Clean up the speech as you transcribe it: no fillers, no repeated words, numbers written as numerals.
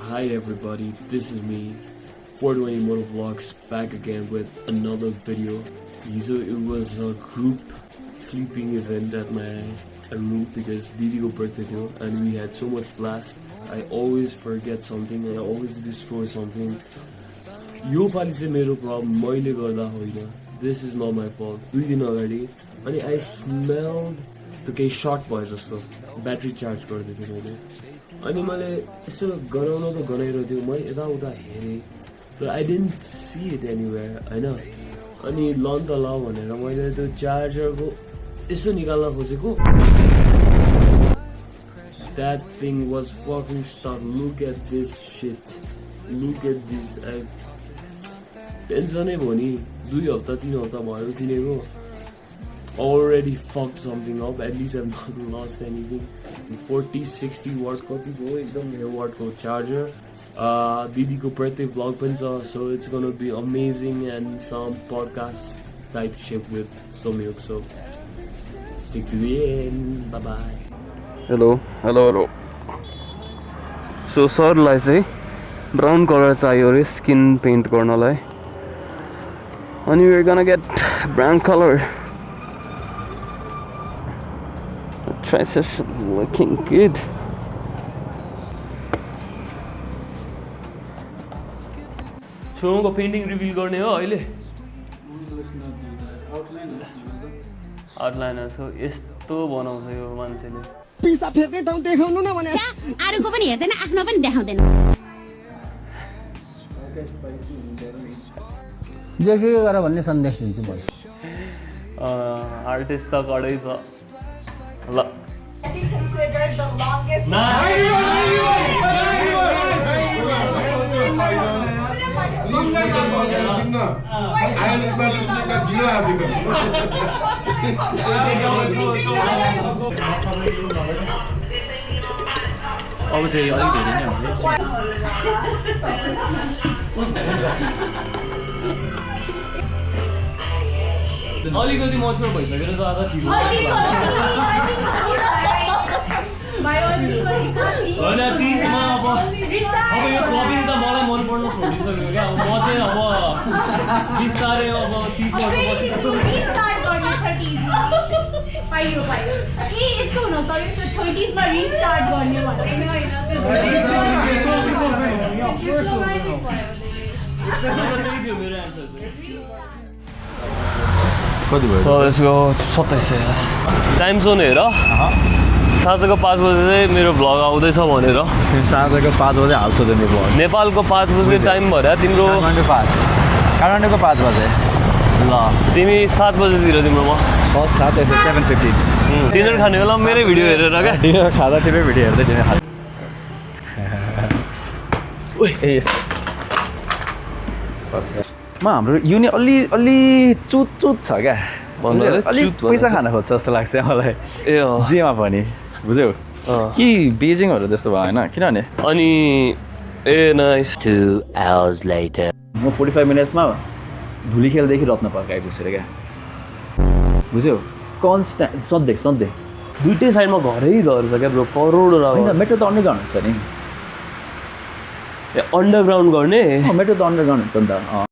Hi everybody, this is me, 420 Moto Vlogs, back again with another video. So it was a group sleeping event at my room because Didi's birthday too, and we had so much blast. I always forget something, I always destroy something. यो पाली चाहिँ मेरो problem मैले गर्दा होइन. This is not my fault. 2 दिन अगाडि अनि I smelled त्यो केही सर्ट भयो जस्तो ब्याट्री चार्ज गर्दै थिएँ मैले. अनि मैले यसो गनाउन त गनाइरहेको थियो, मैले यताउता हेरेँ तर I didn't see it anywhere हैन. अनि लन त ल भनेर मैले त्यो चार्जरको यसो निकाल्न खोजेको, that thing was fucking stuck. Look at this shit. Look at this. टेन्सनै भयो नि. 2 हप्ता 3 हप्ता भयो किनेको. Already fucked something up. At least I've not lost anything. 40-60 watt कति हो एकदम यो वाट को चार्जर. दिदीको birthday vlog पनि छ, so it's gonna be amazing and some podcast type shit with Somyuk. So stick to the end. Bye bye. Hello. So सरलाई चाहिँ ब्राउन कलर चाहियो रे स्किन पेन्ट गर्नलाई, अनि we're gonna get brown color. The dress is looking good. सोमको painting reveal गर्ने हो अहिले. आउटलाइनर सो यस्तो बनाउँछ यो मान्छेले. पिसा फेर्ने ठाउँ देखाउनु न भने अरूको पनि हेर्दैन, आफ्नो पनि देखाउँदैन. जेसुकै गर भन्ने सन्देश दिन्छु म. आर्टिस्ट त कडै छ ल. अब चाहिँ अलिक धेरै नै हुन्छ. अलिकति मच्योर भइसकेर जाँदा ठिक हो. होइन 30 मा अब यो क्लबिङ त मलाई मन पर्न छोडिसक्यो क्या. अब म चाहिँ अब बिस्तारै अब 30 वर्षपछि रिस्टार्ट गर्ने 30s पाइयो के यस्तो हुन सक्यो त्यो 30s मा रिस्टार्ट गर्ने भन्दैन हैन. त्यो मेरो आन्सर चाहिँ कति भयो? यसको 27 टाइम जोन हेर. साँझको 5 बजे चाहिँ मेरो भ्लग आउँदैछ भनेर. साँझको 5 बजे हाल्छ त मेरो भ्लग. नेपालको 5 बजे टाइम भर्या तिम्रो. काठमाडौँको 5 बजे. ल तिमी 7 बजेतिर तिम्रोमा 6-7 यसो 7:15. डिनर खाने बेला मेरै भिडियो हेरेर क्या. डिनर खाँदा तिम्रो भिडियो हेर्दै डिनर खाँदा. हाम्रो युनि अलि चुत छ क्या. अलिक पैसा खान खोज्छ जस्तो लाग्छ मलाई. ए जेमा पनि बुझ्यौ कि बेजिङहरू जस्तो भयो होइन. किनभने अनि ए नाइस. 2 hours later. म 45 मिनट्समा धुलीखेलदेखि रत्न पार्क आइपुग्छु क्या. बुझ्यौ कन्स्ट्यान्ट सधैँ दुइटै साइडमा घरै घर छ क्या ब्रो. करोड होइन मेट्रो त अन्डरग्राउन्ड हुन्छ नि. अन्डरग्राउन्ड गर्ने. मेट्रो त अन्डरग्राउन्ड हुन्छ नि त.